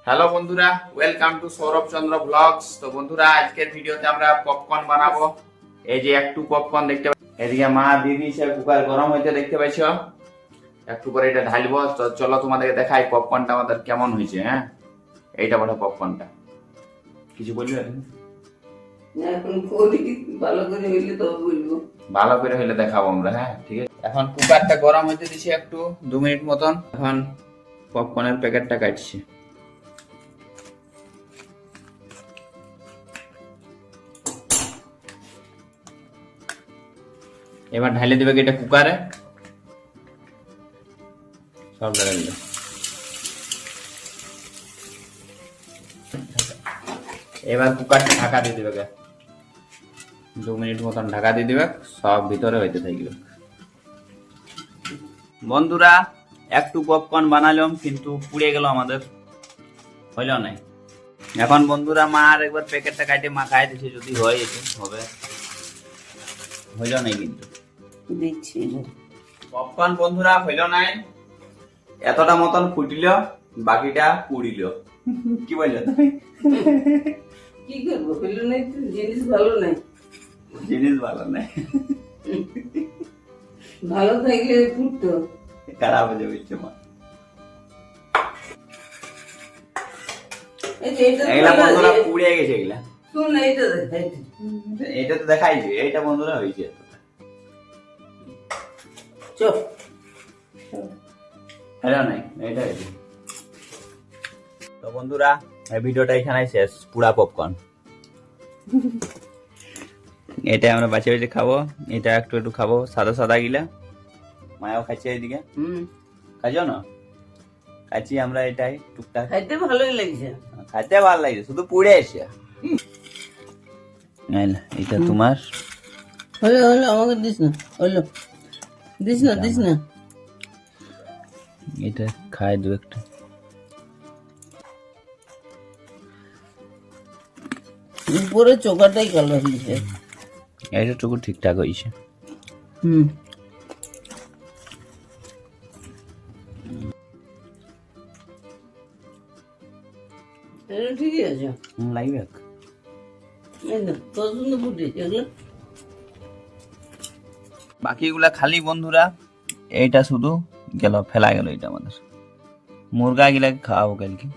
Hello বন্ধুরা, welcome to Sourav Chandra blogs. তো বন্ধুরা, আজকের ভিডিওতে আমরা পপকর্ন বানাবো। এই যে একটু পপকর্ন দেখতে এদিকে মা দিয়ে দিয়েছে, কুকার গরম হইতে দেখতে পাইছো। একটু করে এটা ঢালবো। তো চলো তোমাদেরকে দেখাই পপকর্নটা আমাদের কেমন হয়েছে। হ্যাঁ, এইটা বড় পপকর্নটা কিছু বলবে এখন করি ভালো করে হইলে তো বলবো। ভালো করে হইলে দেখাবো আমরা। হ্যাঁ ঠিক আছে, এখন কুকারটা গরম হইতে দিছি একটু 2 মিনিট মতন। এখন পপকর্নের প্যাকেটটা কাটছি। এবার ঢালে দিবে এটা কুকারে, সব ঢালে দিবে। এবার কুকারটা ঢাকা দিয়ে দিবে, 2 মিনিট মতন ঢাকা দিয়ে দিবে, সব ভিতরে হইতে থাকবে। বন্ধুরা, একটু পপকর্ন বানালাম কিন্তু পুড়ে গেল আমাদের, হইল নাই। এখন বন্ধুরা মা আর একবার প্যাকেটটা কাটে মা খাই দিছে, যদি হয় এতে হবে, হইল নাই কিন্তু দেখছি পপকর্ন বন্ধুরা হইল নাই। এতটা মতন ফুটিল, বাকিটা পুড়িল। কি বলছো তুমি? কি করবো, হইলো নাই তো, জিনিস ভালো নাই। জিনিস ভালো নাই, ভালো থাকলে ফুটতো। খারাপ হয়ে যাবে মা। এই যে এটা এগুলা বন্ধুরা পুড়ে গেছে এগুলা। শুন, এইটা দেখ, এটা তো দেখাইছে, এইটা বন্ধুরা হয়েছে। চপ হ্যালো নাই, এটা হয়েছে। তো বন্ধুরা, এই ভিডিওটা এখানে শেষ। পুরা পপকর্ন এটা আমরা বাঁচে বাঁচে খাবো। এটা একটু একটু খাবো, সাদা সাদা গিলা মায়াও খাইছে এইদিকে। খাইছো না? খাইছি আমরা এটাই টুকটাক। খাইতে ভালোই লাগছে, খাইতে ভালো লাগছে, শুধু পুড়ে এসে। এটা তোমার হলো হলো, আমাকে দিস না, হলো দিস না দিস না। এটা খাই দু একটা। উপরে চোখাটাই কালো হয়েছে। এটা টুকু ঠিকঠাক হয়েছে। এটা ঠিকই আছে, লাগবে। এই না তোর জন্য ফুটেছে এগুলো। বাকিগুলা খালি বন্ধুরা, এইটা শুধু গেল, ফেলা গেল। এটা আমাদের মুরগা গিলাকে খাওয়াবো কালকে।